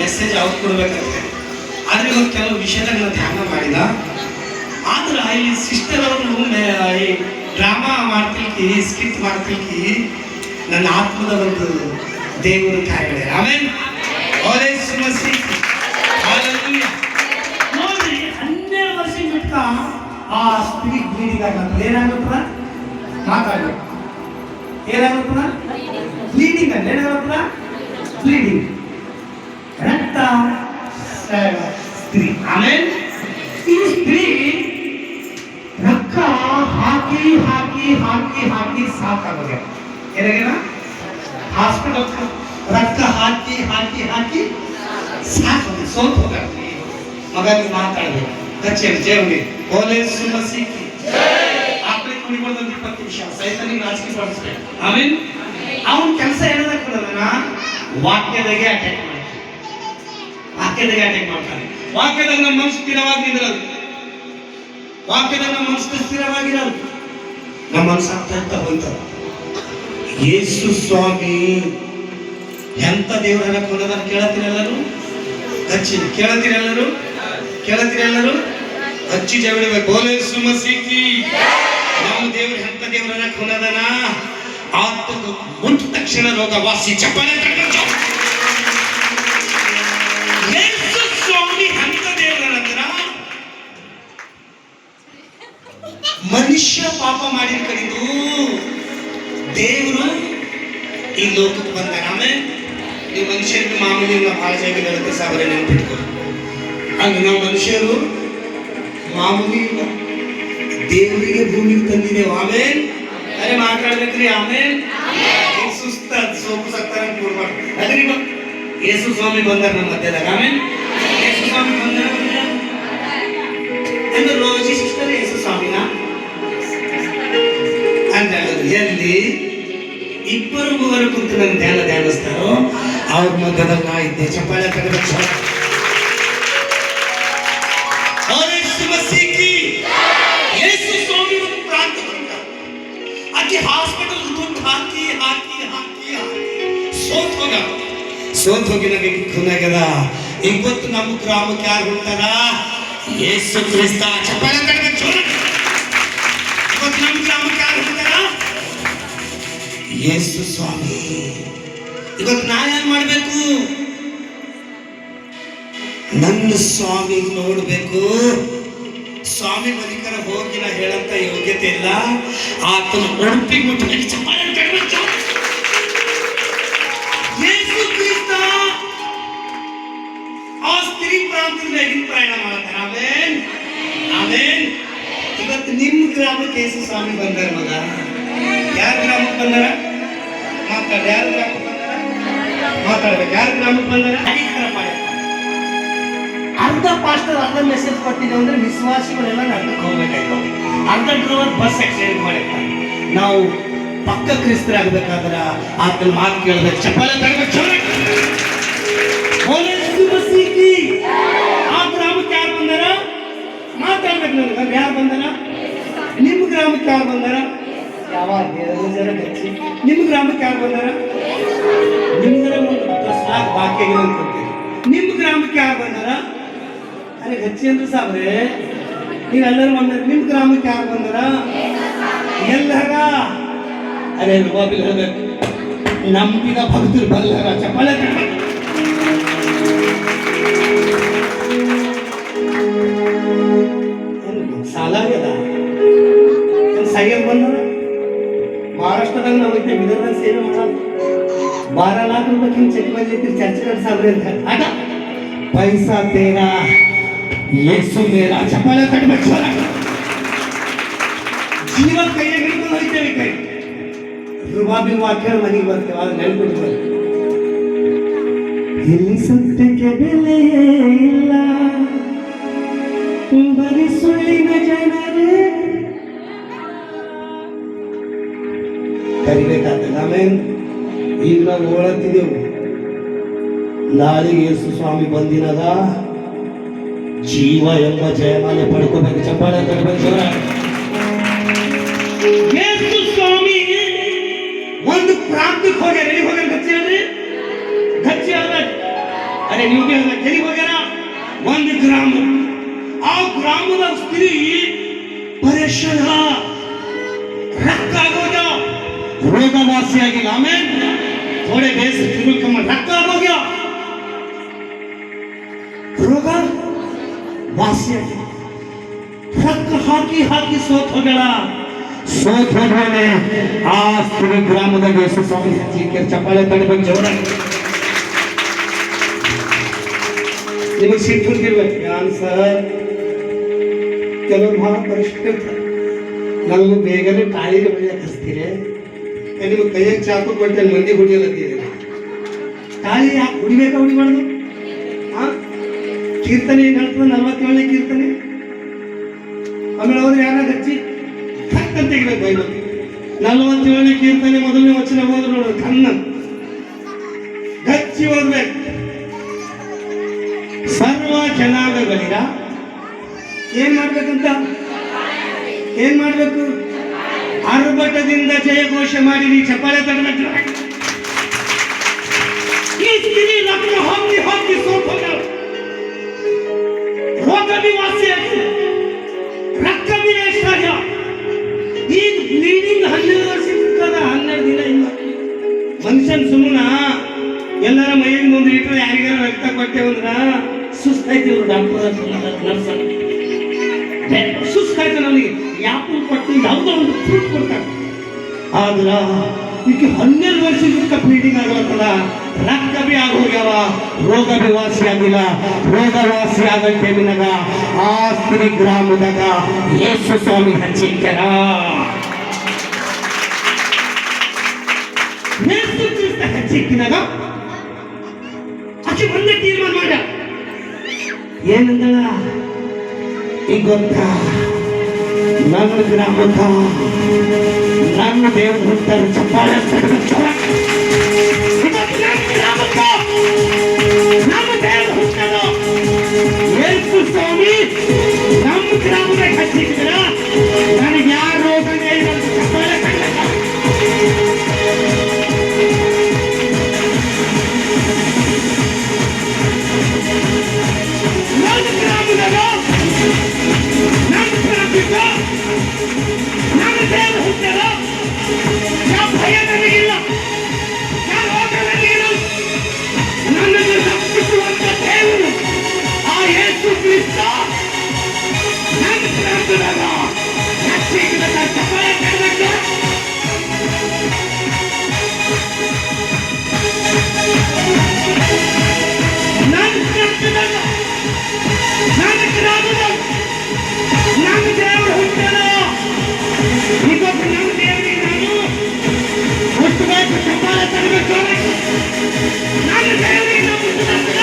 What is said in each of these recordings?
Message ಯಾವ್ದು ಕೊಡ್ಬೇಕಂತೆ. ಆದ್ರೆ ಇವತ್ತು ಕೆಲವು ವಿಷಯಗಳನ್ನ ಧ್ಯಾನ ಮಾಡಿದ. ಆದ್ರೆ ಇಲ್ಲಿ ಸಿಸ್ಟರ್ ಅವರು ಈ ಡ್ರಾಮಾ ಮಾಡ್ತಿಲ್ಕಿ, ಸ್ಕಿಟ್ ಮಾಡ್ತಿಲ್ಕಿ ನನ್ನ ಆತ್ಮದ ಒಂದು ದೇವರು ಕಾರ್ಯ. ಆಮೇಲೆ ನೋಡ್ರಿ 12 ವರ್ಷ ಬಿಟ್ಟ ಆ ಸ್ಪಿರಿಟ್ ಬ್ಲೀಡಿಂಗ್ ಆಗಲ್ಲ. ಏನಾಗುತ್ತದ ಮಾತಾಡ್ಬೇಕು, ಏನಾಗುತ್ತದ ಬ್ಲೀಡಿಂಗ್ ಅಲ್ಲ, ಏನಾಗುತ್ತದ ಬ್ಲೀಡಿಂಗ್, ರಕ್ತ ಸ್ತ್ರೀ. ಆಮೇಲೆ ಈ ಸ್ತ್ರೀ ರಕ್ತ ಹಾಕಿ ಹಾಕಿ ಹಾಕಿ ಹಾಕಿ ಸಾಕಾಗೋದು. ಏನಾಗ್ಯದ ಹಾಸ್ಪಿಟಲ್ ರಕ್ತ ಹಾಕಿ ಹಾಕಿ ಹಾಕಿ ಸಾಕೋದು, ಸೋತ್ ಹೋಗ್ರಿ. ಮಗ ನೀವು ಮಾತಾಡ್ಬೇಕು ಕಚ್ಚೇರಿ ಜೇವಣಿ ಓಲೆ ಸುಮಸಿಕ್ಕಿ ಆಕಳಿ ಕುಣಿಗೋದಂತ 20 ನಿಮಿಷ ಸೈತಾನಿಗೆ ನಾಚಿಕೆ ಪಡಿಸ್ಬೇಕು. ಆಮೇಲೆ ಅವನ ಕೆಲಸ ಏನದಕ್ಕಲ್ಲ ವಾಕ್ಯದಾಗೆ ಅಟ್ಯಾಕ್ ಮಾಡ್ತಾನೆ, ವಾಕ್ಯದಾಗೆ ಅಟ್ಯಾಕ್ ಮಾಡ್ತಾನೆ. ವಾಕ್ಯದಾಗ ನಮ್ಮ ಮನಸ್ಸು ಸ್ಥಿರವಾಗಿರಲ್ಲ, ವಾಕ್ಯದಾಗ ನಮ್ಮ ಮನಸ್ಸು ಸ್ಥಿರವಾಗಿರಲ್ಲ, ನಮ್ಮ ಮನಸ್ಸು ಆಗ್ತಾ ಹೋಗ್ತದೆ. ಯೇಸು ಸ್ವಾಮಿ ಎಂತ ದೇವರನ್ನ ಕೊಡೋದನ್ನ ಕೇಳತ್ತೀರೆಲ್ಲರೂ? ಹಚ್ಚಿ ಕೇಳತ್ತೀರೆಲ್ಲರೂ? ಕೇಳತ್ತೀರೆಲ್ಲರೂ? ಹಚ್ಚಿ ಜವಳಿಬೇಕು. ಬೋಲೆ ಸುಮಸಿಕ್ಕಿ ನಾವು ದೇವರು ಎಂತ ದೇವರನ್ನ ಕೊಡೋದನ ಆತ ಮುಟ್ಟ ತಕ್ಷಣ ರೋಗ ವಾಸಿ. ಚಪ್ಪಾಳೆ ತಟ್ಟಬೇಕು. ಯೇಸು ಸ್ವಾಮಿ ಎಂತ ದೇವರನ್ನ ಮನುಷ್ಯ ಪಾಪ ಮಾಡಿದ ಕಡಿದು ದೇವರು ಈ ಲೋಕಕ್ಕೆ ಬಂದಾರ. ಆಮೇಲೆ ನೀವು ಮನುಷ್ಯರಿಗೆ ಮಾಮೂಲಿ ಬಹಳ ಜಾಗ ಹೇಳುತ್ತೆ ಸಾವಿರ ನೆನಪಿಟ್ಕೊಂಡು ಹಂಗೆ ನಾವು ಮನುಷ್ಯರು ಮಾಮೂಲಿ ದೇವರಿಗೆ ಭೂಮಿಗೆ ತಂದಿದ್ದೇವೆ. ಆಮೇಲೆ ಅರೆ ಮಾತಾಡ್ಬೇಕ್ರಿ. ಆಮೇಲೆ ಸುಸ್ತ ಸೋಪು ಸಕ್ತಾರ ಕೂಡ್ಬಾರ್ದು. ಅದ್ರಿ ಯೇಸು ಸ್ವಾಮಿ ಬಂದಾರ ನಮ್ಮ ಮಧ್ಯದಾಗ. ಆಮೇಲೆ ಯೇಸು ಸ್ವಾಮಿ ಬಂದಾರ ಅಂದ್ರೆ ರೋಜಿ ಸಿಸ್ಟರ್ ಯೇಸು ಸ್ವಾಮಿನ ಅಂತ ಎಲ್ಲಿ ಇಬ್ಬರು ಮೂವರು ಕುಂತು ನನ್ನ ಧ್ಯಾನಿಸ್ತಾರೋ ಅವ್ರ ಮಧ್ಯದಲ್ಲಿ ನಾ ಇದ್ದೆ. ಚಪ್ಪಾಳೆ ತಗಬೇಕು. ಯೇಸು ಸ್ವಾಮಿ ಒಂದು ಪ್ರಾಂತ ಬಂದ. ಆಕೆ ಹಾಸ್ಪಿಟಲ್ ದುಡ್ಡು ಹಾಕಿ ಹಾಕಿ ಹಾಕಿ ಹಾಕಿ ಸೋತ್ ಹೋಗಿ ನನಗೆ ಖುನಾಗ್ಯದ. ಇವತ್ತು ನಮ್ಮ ಗ್ರಾಮಕ್ಕೆ ಯಾರು ಹುಡ್ತಾರ? ಯೇಸು ಕ್ರಿಸ್ತ. ಚಪ್ಪಾಳೆ ತಗಬೇಕು. ಇವತ್ತು ನಮ್ಮ ಗ್ರಾಮಕ್ಕೆ ಯಾರು ಹುಡ್ತಾರ? ಯೇಸು ಸ್ವಾಮಿ. ಇವತ್ತು ನಾ ಏನ್ ಮಾಡ್ಬೇಕು? ನನ್ನ ಸ್ವಾಮಿ ನೋಡ್ಬೇಕು. ಸ್ವಾಮಿ ಬಲಿಕರ ಹೋಗಿ ನಾ ಹೇಳಂತ ಯೋಗ್ಯತೆ ಇಲ್ಲ. ಆತನ ಉಡುಪಿಗೆ ಮುಟ್ಟಿ ಚಪ್ಪಾಳೆ ತಗಬೇಕು. ಯೇಸು ಕ್ರಿಸ್ತ ಆ ಸ್ತ್ರೀ ಪ್ರಾಂತದಿಂದ ಹೇಗಿನ ಪ್ರಯಾಣ ಮಾಡ್ತಾರೆ. ಆಮೇಲೆ ಆಮೇಲೆ ಇವತ್ತು ನಿಮ್ಮ ಗ್ರಾಮಕ್ಕೆ ಯೇಸು ಸ್ವಾಮಿ ಬಂದಾರ. ಮಗ ಯಾರ ಗ್ರಾಮಕ್ಕೆ ಬಂದಾರ? ಮಾತಾಡ. ಯಾರ ಗ್ರಾಮಕ್ಕೆ ಬಂದಾರ? ಮಾತಾಡ್ಬೇಕು. ಯಾರ ಗ್ರಾಮಕ್ಕೆ ಬಂದಾರ? ಅರ್ಧ ಪಾಸ್ಟರ್ ಅರ್ಧ ಮೆಸೇಜ್ ಕೊಟ್ಟಿದ್ದೇವೆ ಅಂದ್ರೆ ವಿಶ್ವಾಸಿಗಳೆಲ್ಲ ನಡ್ಕೊಂಡು ಹೋಗ್ಬೇಕಾಯ್ತು. ಅರ್ಧ ಡ್ರೈವರ್ ಬಸ್ ಆಕ್ಸಿಡೆಂಟ್ ಮಾಡಿರ್ತಾರೆ. ನಾವು ಪಕ್ಕ ಕ್ರಿಸ್ತರಾಗಬೇಕಾದ್ರ ಆತನ ಮಾತು ಕೇಳಬೇಕು. ಚಪ್ಪಾಳೆ ತಗಬೇಕು. ಆ ಗ್ರಾಮಕ್ಕೆ ಯಾರು ಬಂದಾರ? ಮಾತಾಡ್ಬೇಕು. ನನಗೆ ಯಾರು ಬಂದಾರ? ನಿಮ್ಮ ಗ್ರಾಮಕ್ಕೆ ಯಾರು ಬಂದಾರ? ಯಾವಾಗ ನಿಮ್ಮ ಗ್ರಾಮಕ್ಕೆ ಯಾರು ಬಂದಾರ? ನಿಮ್ಗೆ ಬಾಕಿ ನಿಮ್ಮ ಗ್ರಾಮಕ್ಕೆ ಯಾರು ಬಂದಾರ? ಅರೆ ಹಚ್ಚಿ ಅಂದ್ರೆ ಸಾಬ್ರೆ ನೀವೆಲ್ಲರೂ ಬಂದಾರ. ನಿಮ್ಮ ಗ್ರಾಮಕ್ಕೆ ಯಾರು ಬಂದಾರ? ಎಲ್ಲರ ಅರೆ ಬಾಬಿಲ್ ಹೇಳ್ಬೇಕು. ನಂಬಿದ ಭಕ್ತರು ಬಲ್ಲರ. ಚಪ್ಪಾಳೆ ಸಾಲ ಆಗ್ಯದ ಸರಿಯಾಗಿ ಬಂದದ. ಮಹಾರಾಷ್ಟ್ರದಾಗ ನಾವು ಇದ್ದ ವಿಧಾನದಾಗ ಸೇವೆ ಮಾಡೋದು 12 लाख रुपये किन ಚೆಕ್ ಬಂದಿತ್ತು. ಚರ್ಚೆಗಳು ಸಾವಿರ ಅಂತ ಆಟ ಪೈಸಾ ತೇರಾ ಯೇಸು ಮೇರಾ. ಚಪ್ಪಾಳೆ ತಟ್ಟಬೇಕು. ಜೀವ ಕೈಯಾಗ ಹಿಡ್ಕೊಂಡು ಹೋಗ್ತೇವೆ. ಕೈ ರುಬಾಬಿನ ವಾಕ್ಯ ಮನೆಗೆ ಬರ್ತೇವೆ. ಅದು ನೆನಪಿಟ್ಟು ಇಲ್ಲಿ ಸತ್ಯಕ್ಕೆ ಬೆಲೆಯೇ ಇಲ್ಲ, ಬರೀ ಸುಳ್ಳಿನ ಜನರೇ ಕರಿಬೇಕಾಗ್ತದೆ. ಆಮೇಲೆ ಈಗ ನಾವು ಓಡಾಡ್ತಿದ್ದೆವು. ನಾಳೆಗೆ ಯೇಸು ಸ್ವಾಮಿ ಬಂದಿನದ ಜೀವ ಎಂಬ ಜಯಮಾಲೆ ಪಡ್ಕೋಬೇಕು. ಚಪ್ಪಾಳೆ ತರಬೇಕು. ಯೇಸು ಸ್ವಾಮಿ ಒಂದು ಪ್ರಾಂತಕ್ಕೆ ಹೋಗ್ಯಾರ. ಎಲ್ಲಿ ಹೋಗ್ಯಾರ? ಗಚ್ಚಿ ಹೇಳ್ರಿ. ಗಚ್ಚಿ ಹೇಳ್ರಿ. ಅರೆ ನಿಮ್ಗೆ ಎಲ್ಲಿಗೆ ಹೋಗ್ಯಾರ? ಒಂದು ಗ್ರಾಮ. ಆ ಗ್ರಾಮದ ಸ್ತ್ರೀ ಪರೇಶಾನ, ರಕ್ತ ಆಗೋಗ್ಯ, ರೋಗವಾಸಿಯಾಗಿಲ್ಲ. ಆಮೇಲೆ ಥೋಡೆ ಬೇಸ್ ತಿರುಳ್ಕಮ್ಮ ರಕ್ತ ಆಗೋಗ್ಯ, ರೋಗ ವಾಸಿಯಾಗಿಲ್ಲ. ರಕ್ತ ಹಾಕಿ ಹಾಕಿ ಸೋತ್ ಹೋಗ್ಯಾಳ. ಸೋತ್ ಹೋದ್ಮೇಲೆ ಆ ಸ್ತ್ರೀ ಗ್ರಾಮದಾಗ ಯೇಸು ಸ್ವಾಮಿ ಹಚ್ಚಲಿಕ್ಕೆ ಚಪ್ಪಾಳೆ ತಡಬೇಕು ಜೋರಾಗಿ. ನಿಮಗೆ ಸಿಟ್ಟು ಬಂದಿರ್ಬೇಕು. ಯಾನ್ ಸರ್ ಕೆಲವರು ಬಹಳ ಪರಿಷ್ಠ ಇರ್ತಾರೆ. ನಾವು ಬೇಗನೆ ತಾಳಿಗೆ ಹೊಡಿಯಕ್ಕೆ ಹಚ್ತೀರಿ. ನಿಮಗೆ ಕೈಯಾಗ ಚಾಕು ಕೊಟ್ಟೆ ಮಂದಿ ಹೊಡಿಯಲತ್ತೀರಿ. ತಾಳಿ ಯಾಕೆ ಹೊಡಿಬೇಕಾ ಹೊಡಿಬಾರ್ದು? ಕೀರ್ತನೆ ಏನು ಹೇಳ್ತದೆ? 47ನೇ ಕೀರ್ತನೆ. ಆಮೇಲೆ ಹೋದ್ರೆ ಯಾರ ಹಚ್ಚಿ ಅಂತ ತೆಗಿಬೇಕು. ಬೈಬಲ್ 47ನೇ ಕೀರ್ತನೆ ಮೊದಲನೇ ವಚನ ಹೋದ್ರೆ ನೋಡ್ರಿ, ಕಣ್ಣ ಗಚ್ಚಿ ಓದ್ಬೇಕು. ಸರ್ವ ಜನಾಂಗಗಳಿಗ ಏನ್ ಮಾಡ್ಬೇಕಂತ? ಏನ್ ಮಾಡ್ಬೇಕು? ಆರ್ಭಟದಿಂದ ಜಯಘೋಷ ಮಾಡಿರಿ, ಚಪ್ಪಾಳೆ ತಡಬೇಕು. ಈ ಸ್ತ್ರೀ ಲಗ್ನ ಹೋಗಿ ಹೋಗಿ ಸೋತ್ ಹೋಗ್ಯಾಳ. ರೋಗ ವಾಸಿ ಆಗಿದೆ, ರಕ್ತ ಎಷ್ಟಾಗ್ಯ. ಈಗ ಬ್ಲೀಡಿಂಗ್ 12 ವರ್ಷ ಇರ್ತದ, 12 ದಿನ ಇಲ್ಲ. ಮನುಷ್ಯನ್ ಸುಮ್ಮನ ಎಲ್ಲರ ಮೈಯಿಂದ 1 ಲೀಟರ್ ಯಾರಿಗಾರ ರಕ್ತ ಕೊಟ್ಟೇವಂದ್ರ ಸುಸ್ತಾಯ್ತಿವ್ರು. Doctor nurse ಸುಸ್ತಾಯ್ತು. ನಮಗೆ ಯಾಪಲ್ ಕೊಟ್ಟು ಯಾವುದೋ ಒಂದು ಫ್ರೂಟ್ ಕೊಡ್ತಾರೆ. ಆದ್ರ ಈಗ 12 ವರ್ಷದಿಂದ ಬ್ಲೀಡಿಂಗ್ ಆಗಲತ್ತದ, ರಕ್ತ ಬಿ ಆಗೋಗ್ಯಾವ, ರೋಗ ಬಿ ವಾಸಿ ಆಗಿಲ್ಲ. ರೋಗ ವಾಸಿ ಆಗ ಟೈಮಿನಾಗ ಆ ಸ್ತ್ರೀ ಗ್ರಾಮದಾಗ ಯೇಸು ಸ್ವಾಮಿ ಹಚ್ಚಿಕ್ಯಾರ. ಯೇಸು ಕ್ರಿಸ್ತ ಹಚ್ಚಿಕ್ಕಿನಾಗ ಆಕೆ ಒಂದೇ ತೀರ್ಮಾನ ಮಾಡ. ಏನಂದಳ? ಈಗ ಗೊತ್ತಾ, ನನ್ನ ಗ್ರಾಮಕ್ಕ ನನ್ನ ದೇವ್ರು ಹುಟ್ಟಾರ. ಚಪ್ಪಾಳೆ ಗ್ರಾಮಕ್ಕ ನಮ್ಮ ದೇವ್ರು ಹುಟ್ಟಾರ. ಯೇಸು ಸ್ವಾಮಿ ನಮ್ಮ ಗ್ರಾಮದಾಗ ಹಚ್ಚಿದ್ರ ನನಗೆ ಯಾರು ರೋಗನೇ ಇಲ್ಲ. ಚಪ್ಪಾಳೆ ಕಣ್ಣಕ್ಕ ನನ್ನ ಗ್ರಾಮದಾಗ ನಮ್ಮ ಗ್ರಾಮಕ್ಕ ನಮ್ಮ ದೇವ್ರು ಹುಟ್ಟಾರ. ಯಾವ ಭಯ ನನಗಿಲ್ಲ, ಯಾವ ರೋಗ ನನಗಿಲ್ಲ. ನನ್ನನ್ನು ರಕ್ಷಿಸುವಂತ ದೇವರು ಆ ಯೇಸು ಕ್ರಿಸ್ತ ನನ್ನ ಗ್ರಾಮದಾಗ ರಕ್ಷಿಸಿದ. ಚಪ್ಪಾಳೆ ತಡಬೇಕು. ನನ್ನ ಗ್ರಾಮದಾಗ ನನ್ನ ಗ್ರಾಮದಾಗ ನನ್ನ ದೇವರು ಹುಟ್ಟಾರ. ಇವತ್ತು ನಮ್ಮ ದೇವರಿಗೆ ನಾನು ಹುಟ್ಟಬೇಕು. ಚಪ್ಪಾಳೆ ತಡಬೇಕು. ನನ್ನ ದೇವರಿಗೆ ನಾವು ಹುಟ್ಟಿದಾಗ್ತದ,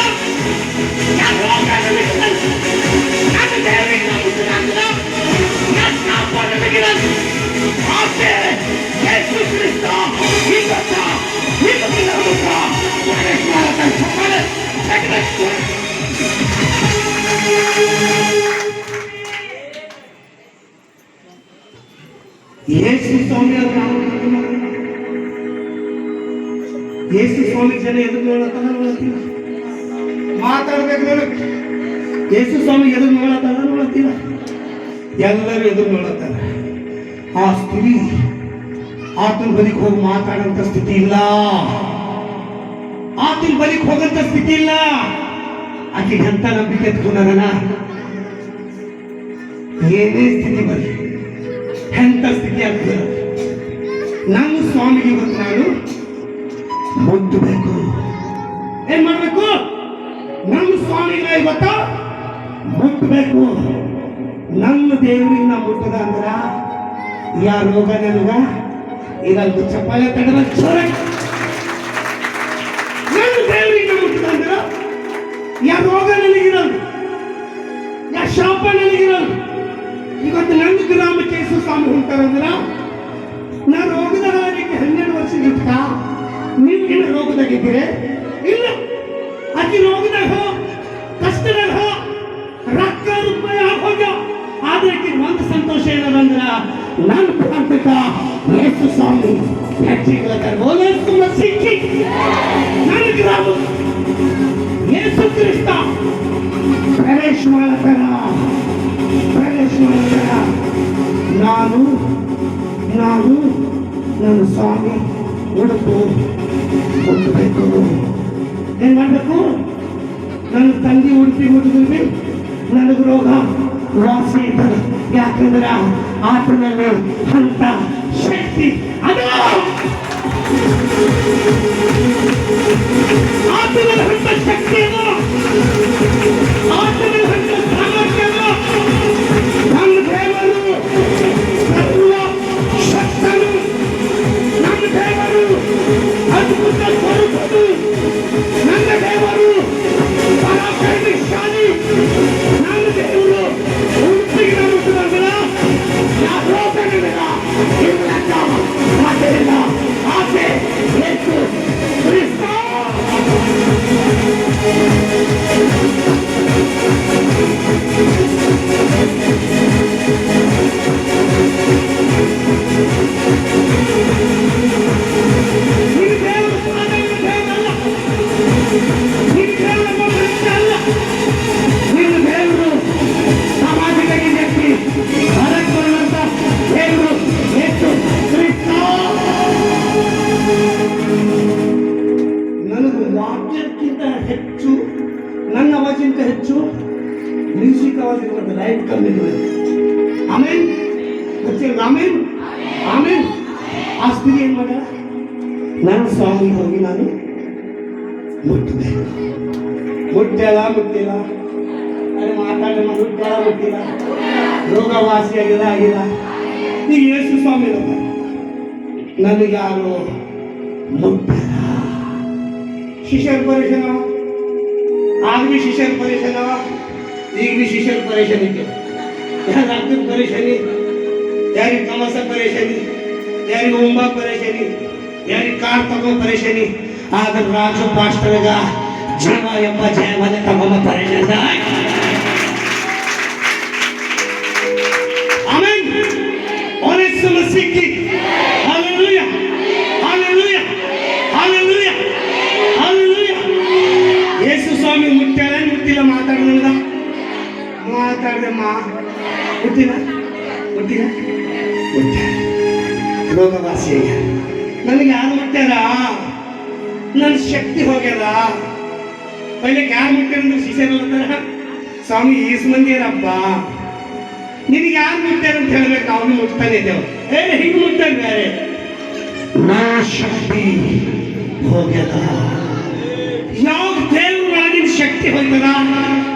ಯಾವ ರೋಗ ನಮಗಿಲ್ಲ. ನನ್ನ ದೇವರಿಗೆ ನಾವು ಹುಟ್ಟಿದಾಗ್ತದ, ನನ್ನ ಪಾಪ ನಮಗಿಲ್ಲ. ಆಸೆ ಯೇಸು ಕ್ರಿಸ್ತ ಇವತ್ತ ಇವತ್ತಿನ ಮುಖ ಚಪ್ಪಾಳೆ ತಡಬೇಕು. ಯೇಸು ಸ್ವಾಮಿ ಯೇಸು ಸ್ವಾಮಿ ಜನ ಎದುರು ನೋಡತ್ತಿಲ್ಲ, ಮಾತಾಡ್ಬೇಕು ನನಗೆ. ಯೇಸು ಸ್ವಾಮಿ ಎದುರು ನೋಡತ್ತಿಲ್ಲ, ಎಲ್ಲರೂ ಎದುರು ನೋಡತ್ತಾರ. ಆ ಸ್ತ್ರೀ ಆತನ ಬಳಿಗೆ ಹೋಗಿ ಮಾತಾಡೋಂಥ ಸ್ಥಿತಿ ಇಲ್ಲ, ಆತನ ಬಳಿಗೆ ಹೋಗಂತ ಸ್ಥಿತಿ ಇಲ್ಲ. ಆಕೆಗೆ ಅಂತ ನಂಬಿಕೆ ಎತ್ಕೊಂಡನ. ಏನೇ ಸ್ಥಿತಿ ಬರಲಿ, ಎಂತ ಸ್ಥಿತಿ ಆಗ್ತದೆ, ನಮ್ಮ ಸ್ವಾಮಿಗೆ ಇವತ್ತು ನಾನು ಮುಟ್ಟಬೇಕು. ಏನ್ ಮಾಡ್ಬೇಕು? ನಮ್ಮ ಸ್ವಾಮಿಗೆ ಇವತ್ತ ಮುಟ್ಟಬೇಕು. ನಮ್ಮ ದೇವರಿಗೆ ನಾವು ಮುಟ್ಟದ ಅಂದ್ರ ಯಾ ರೋಗ ನನಗ ಇದಲ್ದು. ಚಪ್ಪಾಳೆ ತಡಬೇಕು ಜೋರಾಗಿ. ನನ್ನ ದೇವರಿಗೆ ನಾವು ಮುಟ್ಟದ ಅಂದ್ರ ಯಾ ರೋಗ ನನಗಿರಲ್ಲ, ಯಾ ಶಾಪ ನನಗಿರಲ್ಲ. ಇವತ್ತು ನನ್ನ ಗ್ರಾಮಕ್ಕೆ ಯೇಸು ಸ್ವಾಮಿ ಹೊಂಟಾರಂದ್ರ ನಾ ರೋಗದಾಗ 12 ವರ್ಷ ಇಟ್ಟ. ನೀವೇನು ರೋಗದಾಗಿದ್ದೀರಿ? ಇಲ್ಲ. ಅತಿ ರೋಗದಾಗ ಕಷ್ಟದಾಗ ರೊಕ್ಕ ರೂಪಾಯಿ ಹೋಗ್ಯ. ಆದ್ರೆ ಒಂದು ಸಂತೋಷ ಏನದಂದ್ರ ನನ್ನ ಪ್ರಾಂತಕ ಯೇಸು ಸ್ವಾಮಿ ಹೆಚ್ಚಿಗೆ ಸಿಕ್ಕಿ ನನ್ನ ಗ್ರಾಮ ಯೇಸು ಮಾಡ್ತಾರ ನಾನು ನಾನು ನನ್ನ ಸ್ವಾಮಿ ಉಡುಪು ಮುಟ್ಟಬೇಕು. ಏನ್ ಮಾಡ್ಬೇಕು? ನನ್ನ ತಂಗಿ ಉಡುಪಿ ಮುಟ್ಟಿದ್ರೆ ನನಗೆ ರೋಗ ವಾಸಿ ಇರ್ತದೆ. ಯಾಕಂದ್ರೆ ಆತನಲ್ಲಿ ಅಂತ ಶಕ್ತಿ ಅದು ಆತನಲ್ಲಿ ಅಂತ ಶಕ್ತಿ ಅದು ಆತನಲ್ಲಿ ಅಂತ ಸಾಮರ್ಥ್ಯ ಅದು. ನನ್ನ ದೇವರು ಸರ್ವ ಶಕ್ತನು, ನನ್ನ ದೇವರು ಅದ್ಭುತ ಸ್ವರೂಪನು, ನನ್ನ ದೇವರು ಪರಾಕ್ರಮಶಾಲಿ, ನನ್ನ ದೇವರು ಉಡುಪಿಗೆ ಮುಟ್ಟುವುದಿಲ್ಲ, ಯಾರೋ ತಗಲಿಲ್ಲ, ಇಲ್ಲಕ್ಕ ಮಾತೆಯಿಲ್ಲ, ಆಸೆ ಹೆಚ್ಚು ಕ್ರಿಸ್ತ. ಹೆಚ್ಚು ನನ್ನ ಅವಾಜಿಂತ ಹೆಚ್ಚು ಮ್ಯೂಸಿಕ್ ಅವಾಜ್ ಲೈಟ್ ಕಮ್ಮಿ. ಆಮೇನ್ ಆಮೇನ್ ಆಮೇನ್. ಆ ಸ್ತ್ರೀ ಏನ್ ಮಾಡ, ನನ್ನ ಸ್ವಾಮಿ ಹೋಗಿ ನಾನು ಮುಟ್ಟಬೇಕು. ಮುಟ್ಟಲ್ಲ ಮುಟ್ಟಿಲ್ಲ, ಅರೆ ಮಾತಾಡೋಣ, ಮುಟ್ಟಲ್ಲ ಮುಟ್ಟಿಲ್ಲ, ರೋಗ ವಾಸಿ ಆಗಿಲ್ಲ ಆಗಿಲ್ಲ. ಈಗ ಯೇಸು ಸ್ವಾಮಿ ನನಗೆ ಯಾರು ಮುಟ್ಟಲ್ಲ. शिशर परेशान आज भी शिशर परेशान ಈಗ भी शिशर परेशानी के यार रक्त परेशानी यारी कमसा परेशानी यारी उम्बा परेशानी यारी कार तको परेशानी आदर राजू पास्टरगा जमा ಎಂಬ ಜಯಮನೆ ತಮ್ಮ ಪರೇಶಾನ ಆಮೆನ್. ಓನೆಸ್ ಮಸಿಕಿ hallelujah hallelujah hallelujah hallelujah. Yesu ಸ್ವಾಮಿ ಮುಟ್ಟಾರ ಮುಟ್ಟಿಲ್ಲ, ಮಾತಾಡಿದ ಮಾತಾಡ್ದಮ್ಮ ಮುಟ್ಟಿಲ್ಲ ಮುಟ್ಟಿಲ್ಲ ಮುಟ್ಟ ರೋಗವಾಸಿ. ನನಗೆ ಯಾರು ಮುಟ್ಟಾರ? ನನ್ನ ಶಕ್ತಿ ಹೋಗ್ಯದ. ಪೈಲೆ ಯಾರು ಮುಟ್ಟಾರ? ಶಿಷ್ಯರ ಸ್ವಾಮಿ ಈಸ್ ಮಂದಿರಪ್ಪ, ನಿನಗೆ ಯಾರು ಮುಟ್ಟಾರ ಅಂತ ಹೇಳ್ಬೇಕು. ಅವನು ಮುಟ್ತಾನೆ ಇದ್ದೇವೆ, ಹಿಂಗೆ ಮುಟ್ಟಾರ ಬೇರೆ. ನಾ ಶಕ್ತಿ ಹೋಗ್ಯದ. ಯಾವ ದೇವ್ರ ಒಳಗಿನ ಶಕ್ತಿ ಹೋಗ್ತದ,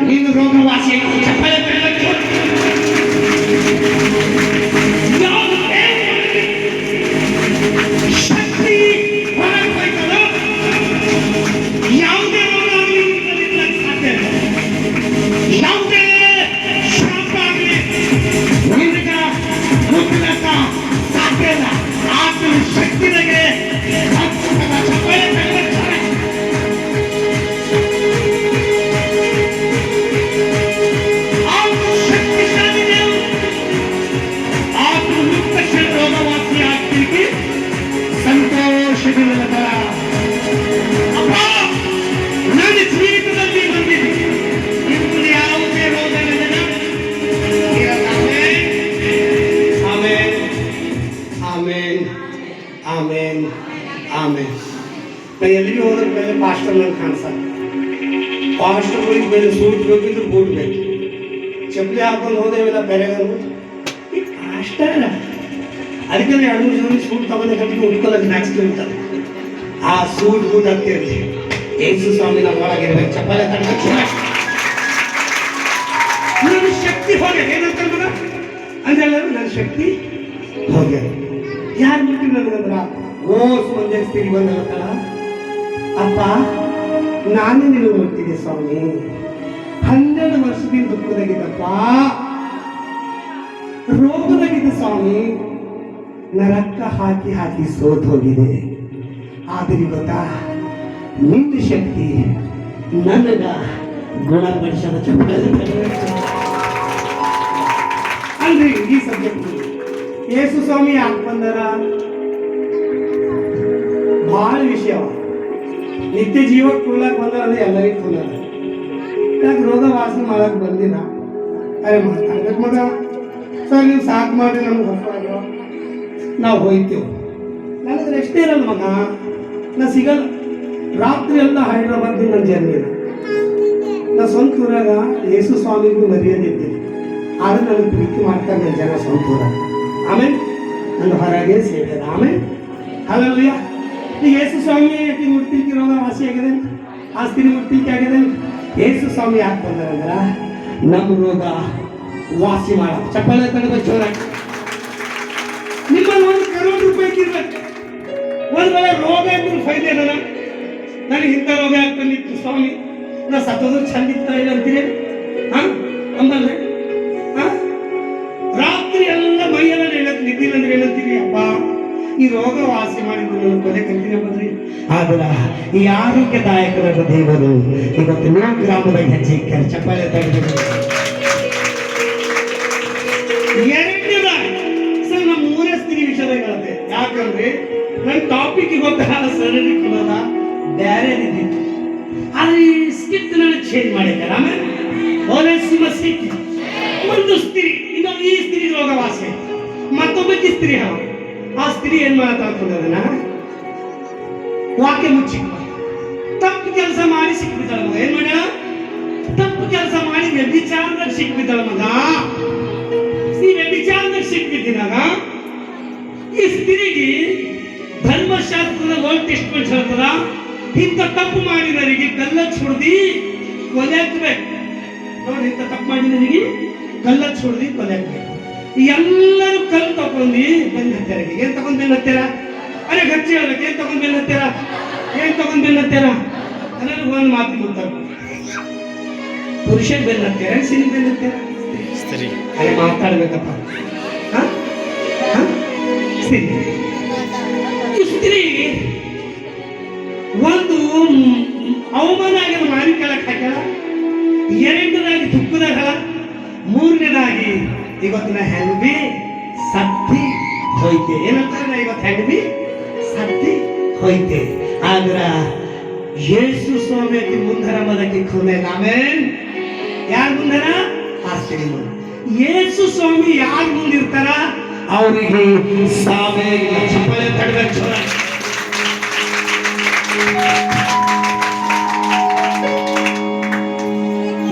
ನೀನು ರೋಗವಾಸಿ ಚಪ್ಪಲೆ ಬೆಳಕು. ಯಾವ ಶಕ್ತಿ ಹೊರಗೆ ಹೋಯ್ತದ, ಯಾವುದೇ ರೋಗ ಆಗಲಿ ಸಾಧ್ಯ ಇಲ್ಲ. ಯಾವುದೇ ಶಾಪ ಆಗಲಿ ನಿನಗ ಮುಟ್ಟಲಕ್ಕ ಸಾಧ್ಯ ಇಲ್ಲ. ಆತನ ಶಕ್ತಿದಾಗೆ ಚಪ್ಪಲೆ ಬೆಳಕು. ನನ್ನ ಜೀವಿತದಲ್ಲಿ ಬಂದಿದೆ ಇಂದು ಯಾವುದೇ ರೋಗ ಆಮೇನ್ ಆಮೇನ್ ಆಮೇನ್ ಆಮೇನ್. ನಾ ಎಲ್ಲಿಗೆ ಹೋದ್ರ ಮೇಲೆ ಪಾಸ್ಟರ್ ನಂಗೆ ಕಾಣಿಸ್ತಾರೆ. ಪಾಸ್ಟರ್ಗಳಿಗೆ ಮೇಲೆ ಸೂಟ್ ಬೇಕಿದ್ರು ಬೂಟ್ ಬೇಕು, ಚಪ್ಪಲಿ ಹಾಕೊಂಡು ಹೋದೇವಿಲ್ಲ ಬೇರೆಗರು ಪಾಸ್ಟರ್. ಅದಕ್ಕೆ 2-3 ಜನ ಸೂಟ್ ತಗೊಂಡು ಕಟ್ಟಿಗೆ ಉಟ್ಕೊಳ್ಳೋದು ನಾಚಿಸ್ತಾರೆ. ಆ ಸೂಟ್ ಬೂಟ್ ಆಗ್ತಿರಲಿ. ಯೇಸು ಸ್ವಾಮಿ ನಮ್ಮ ಒಳಗಿರ್ಬೇಕು, ಚಪ್ಪಲೆ ತಡಬೇಕು. ನನ್ನ ಶಕ್ತಿ ಹೋಗ್ಯದ. ಏನಂತ ಅಂದೆಲ್ಲ ನನ್ನ ಶಕ್ತಿ ಹೋಗ್ಯದ. ಯಾರು ಮುಟ್ಟಿ ನನಗಂದ್ರ ಓಸ್ ಮಂದಿ ಸ್ತ್ರೀ ಬಂದಲ್ಲ, ಅಪ್ಪ ನಾನೇ ನಿನಗೆ ಮುಟ್ಟಿದೆ ಸ್ವಾಮಿ. 12 ವರ್ಷದಿಂದ ದುಃಖದಾಗಿದ್ದಪ್ಪ, ರೋಗದಾಗಿದ್ದ ಸ್ವಾಮಿ. ನರಕ್ಕ ಹಾಕಿ ಹಾಕಿ ಸೋತ್ ಹೋಗಿದೆ. ಆದರೆ ಗೊತ್ತಾ, ನಿನ್ನ ಶಕ್ತಿ ನನಗ ಗುಣಪಡಿಸದ ಚಪ್ಪಲೆ ಅಲ್ರಿ. ಈ ಸಬ್ಜೆಕ್ಟ್ ಯೇಸು ಸ್ವಾಮಿ ಯಾಕೆ ಬಂದಾರ? ಬಹಳ ವಿಷಯ. ನಿತ್ಯ ಜೀವಕ್ಕೆ ಕುಳ್ಳಕ್ಕೆ ಬಂದಾರ ಅಂದ್ರೆ ಎಲ್ಲರಿಗೂ ಕುಲ್ಲ. ಯಾಕೆ ರೋಗ ವಾಸನೆ ಮಾಡಕ್ಕೆ ಬಂದಿಲ್ಲ. ಅರೆ ಮಾತಾಡ್ಬೇಕು ಮಗ, ಸರ್ ನೀವು ಸಾಕು ಮಾಡಿ ನಮ್ಗೆ ಹೊಸ ನಾವು ಹೋಯ್ತೇವೆ. ನನಗೆ ಎಷ್ಟೇ ಇರಲ್ಲ ಮಗ, ನಾ ಸಿಗಲ್ಲ. ರಾತ್ರಿ ಎಲ್ಲ ಹೈದ್ರಾಬಾದ್ ನನ್ನ ಜರ್ನಿ ಇದೆ. ನಾ ಸ್ವಂತ ಊರಾಗ ಯೇಸು ಸ್ವಾಮಿಗೂ ಮರ್ಯಾದೆ ಇದ್ದೀನಿ, ಆದ್ರೆ ನನಗೆ ಪ್ರೀತಿ ಮಾಡ್ತಾರೆ ನನ್ನ ಜನ ಸ್ವಂತ ಊರಾಗ. ಆಮೇಲೆ ನನ್ನ ಹೊರಗೆ ಸೇವೆ ಅದ. ಆಮೇಲೆ ಅಲ್ಲಯ್ಯ ಈಗ ಯೇಸು ಸ್ವಾಮಿ ಮುಡ್ತಿಲ್ಕಿ ರೋಗ ವಾಸಿ ಆಗಿದೆ, ಆಸ್ತಿನಿ ಮುಡ್ತಿಲ್ಕಿ ಆಗಿದೆ. ಯೇಸು ಸ್ವಾಮಿ ಯಾಕೆ ಬಂದಾರಂದ್ರ ನಮ್ಮ ರೋಗ ವಾಸಿ ಮಾಡ. ಚಪ್ಪಾಳೆ ತಡಬೇಕು ಜೋರಾಗಿ. ನಿಮ್ಮಲ್ಲಿ ₹1 crore ಇರ್ಬೇಕು. ಒಂದ್ ವೇಳೆ ರೋಗ ಇದ್ರು ಫೈದೆ ಅದ. ನನಗೆ ಇಂಥ ರೋಗ ಆಗ್ತಂದಿತ್ತು ಸ್ವಾಮಿ, ನಾ ಸತ್ತೋದ್ರು ಚಂದ ಇತ್ತ ಇಲ್ಲ ಅಂತೀರಿ ಅಂಬಲ್ರಿ. ರಾತ್ರಿ ಎಲ್ಲ ಮೈಯೆಲ್ಲ ಹೇಳಕ್ ನಿದ್ದಿಲ್ಲ ಅಂದ್ರೆ ಏನಂತೀರಿ? ಅಪ್ಪ ಈ ರೋಗ ವಾಸಿ ಮಾಡಿದ್ರು ನನ್ನ ಕೊನೆ ಕಂಟಿನ್ಯೂ ಬಂದ್ರಿ. ಆದ್ರ ಈ ಆರೋಗ್ಯದಾಯಕರಾದ ದೇವರು ಇವತ್ತು ನಿಮ್ಮ ಗ್ರಾಮದಾಗ ಹೆಜ್ಜೆ ಇಕ್ಕಾರೆ. ಚಪ್ಪಾಳೆ ತಡೆದು. ಎರಡನೇದಾಗಿ ಸರ್ ನಮ್ಮ ಮೂರೇ ಸ್ತ್ರೀ ವಿಷಯದಾಗ ಹೇಳುತ್ತೆ. ಯಾಕಂದ್ರೆ ನನ್ನ ಟಾಪಿಕ್ ಗೊತ್ತ ಸರಣಿ ಕೊಡೋದ ಬೇರೆ ಇದ್ದಿತ್ತು, ಆದ್ರೆ ಈ ಸ್ಕಿಟ್ ನನಗೆ ಚೇಂಜ್ ಮಾಡಿದ್ದಾರೆ. ಆಮೇಲೆ ಒಂದು ಸ್ತ್ರೀ, ಇನ್ನೊಂದು ಈ ಸ್ತ್ರೀ ರೋಗ ವಾಸಿ, ಮತ್ತೊಬ್ಬಕ್ಕೆ ಸ್ತ್ರೀ ಆ ಸ್ತ್ರೀ ಏನ್ ಮಾಡತ್ತದನ್ನ ವಾಕ್ಯ ಮುಚ್ಚಿ ತಪ್ಪು ಕೆಲಸ ಮಾಡಿ ಸಿಕ್ಬಿದ್ದಾಳ ಮಗ. ಏನ್ ಮಾಡ್ಯಾಳ? ತಪ್ಪು ಕೆಲಸ ಮಾಡಿ ವ್ಯಭಿಚಾರದಾಗ ಸಿಕ್ಬಿದ್ದಾಳ ಮಗ. ಈ ವ್ಯಭಿಚಾರದಾಗ ಸಿಕ್ಬಿದ್ದಿನಾಗ ಈ ಸ್ತ್ರೀಗೆ ಧರ್ಮಶಾಸ್ತ್ರದ ಓಲ್ಡ್ ಟೆಸ್ಟ್ಮೆಂಟ್ ಹೇಳ್ತದ, ಇಂಥ ತಪ್ಪು ಮಾಡಿದವರಿಗೆ ಕಲ್ಲಚ್ಚ ಹೊಡೆದಿ ಕೊಲೆ ಹಾಕ್ಬೇಕು. ನೋಡಿ, ಇಂಥ ತಪ್ಪು ಮಾಡಿದವರಿಗೆ ಕಲ್ಲಚ್ಚ ಹೊಡೆದಿ ಕೊಲೆ ಹಾಕ್ಬೇಕು. ಎಲ್ಲರೂ ಕಲ್ಲು ತಗೊಂಡು ಬೆನ್ನ ಹತ್ತಾರ. ಏನ್ ತಗೊಂಡ್ ಬೆನ್ನ ಹತ್ತಾರ? ಅರೆ ಗಚ್ಚಿ ಹೇಳ್ಬೇಕು. ಏನ್ ತಗೊಂಡ್ ಬೆನ್ನ ಹತ್ತಾರ? ಏನ್ ತಗೊಂಡ್ ಬೆನ್ನ ಹತ್ತಾರ? ಅದರಲ್ಲಿ ಒಂದು ಮಾತು ಗೊತ್ತಾಗ, ಪುರುಷ ಬೆನ್ನ ಹತ್ತಾರ, ಸ್ತ್ರೀ ಬೆನ್ನ ಹತ್ತಾರ. ಅರೆ ಮಾತಾಡ್ಬೇಕಪ್ಪ. ಸ್ತ್ರೀ ಒಂದು ಅವಮಾನ ಆಗಿದ ಮಾರಿ ಕೆಳಕ್ ಹಾಕ್ಯಾಳ, ಎರಡನೇದಾಗಿ ದುಃಖದಾಗ, ಮೂರನೇದಾಗಿ ಇವತ್ತಿನ ಹೆಂಗ್ ಸತ್ತಿ ಹೋಯ್ತೆ. ಏನಂತಾರೆ? ಇವತ್ತು ಹೆಂಗ್ ಸತ್ತಿ ಹೋಯ್ತೆ. ಆದ್ರ ಯೇಸು ಸ್ವಾಮಿ ಮುಂದರ ಮದಕ್ಕೆ ಖುನೆ ಆಮೇನ್. ಯಾರ ಮುಂದರ? ಆಸ್ತಿ ಮುಂದೆ. ಯೇಸು ಸ್ವಾಮಿ ಯಾರ ಮುಂದಿರ್ತಾರ ಅವರಿಗೆ ಸಾವೇ ಚಪ್ಪಳೆ ತಡಬೇಕು.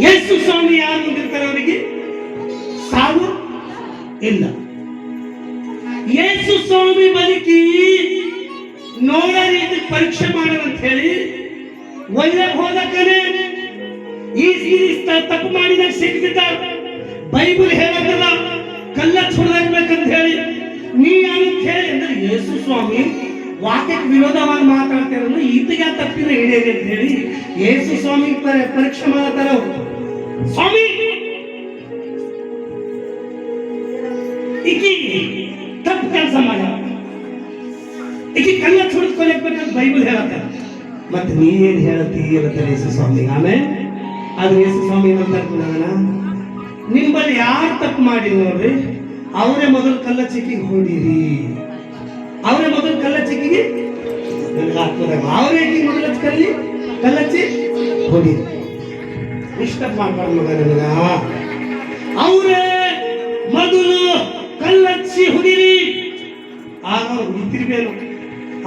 ಯೇಸು ಸ್ವಾಮಿ ಯಾರು ಮುಂದಿರ್ತಾರೆ ಅವರಿಗೆ ಸಾವು ಇಲ್ಲ. ಯೇಸು ಸ್ವಾಮಿ ಬದುಕಿ ನೋಡ ರೀತಿ ಪರೀಕ್ಷೆ ಮಾಡದಂತ ಹೇಳಿ ಒಳ್ಳೆ ಹೋದಕ್ಕನೆ ಈ ತಪ್ಪು ಮಾಡಿದಾಗ ಸಿಕ್ಕಿದ್ದ. ಬೈಬಲ್ ಹೇಳಕ್ಕದ ಕಲ್ಲ ಹೊಡೆದಾಕ್ಬೇಕಂತ ಹೇಳಿ ನೀ ಅಂತ ಹೇಳಿ ಅಂದ್ರೆ ಯೇಸು ಸ್ವಾಮಿ ವಾಕ್ಯಕ್ಕೆ ವಿರೋಧವಾಗಿ ಮಾತಾಡ್ತಾರ. ಈತಗೆ ತಪ್ಪಿನ ಹಿಡಿಯಲಿ ಅಂತ ಹೇಳಿ ಯೇಸು ಸ್ವಾಮಿ ಪರೀಕ್ಷೆ ಮಾಡ್ತಾರ. ಸ್ವಾಮಿ ಈಕಿ ತಪ್ಪು ಕೆಲಸ ಮಾಡ, ಈಕಿ ಕಲ್ಲ ಹೊಡೆದ್ಕೊಳ್ಬೇಕಂತ ಬೈಬಲ್ ಹೇಳತ್ತ. ಮತ್ತೆ ನೀವೇನ್ ಹೇಳತ್ತಿ ಹೇಳ್ತಾರೆ ಯೇಸು ಸ್ವಾಮಿ. ಆಮೇಲೆ ಅದು ಯೇಸು ಸ್ವಾಮಿ ಏನಂತ ನಿಮ್ಮಲ್ಲಿ ಯಾರು ತಪ್ಪು ಮಾಡಿ ನೋಡ್ರಿ ಅವರೇ ಮೊದಲು ಕಲ್ಲ ಚಿಕ್ಕಿಗೆ ಹೊಡೀರಿ. ಅವರೇ ಮೊದಲು ಕಲ್ಲ ಚಿಕ್ಕಿಗೆ ಅವರೇ ಮೊದಲ ಕಲ್ಲಚ್ಚಿ ಹೊಡೀರಿ. ಇಷ್ಟ ಮಾಡ್ಬಾರ್ದು ಮಗ ನನಗ. ಅವರೇ ಮೊದಲು ಕಲ್ಲಚ್ಚಿ ಹೊಡೀರಿ. ಆಗ ಅವ್ರು ಹುಡುತಿರ್ಬೇನು.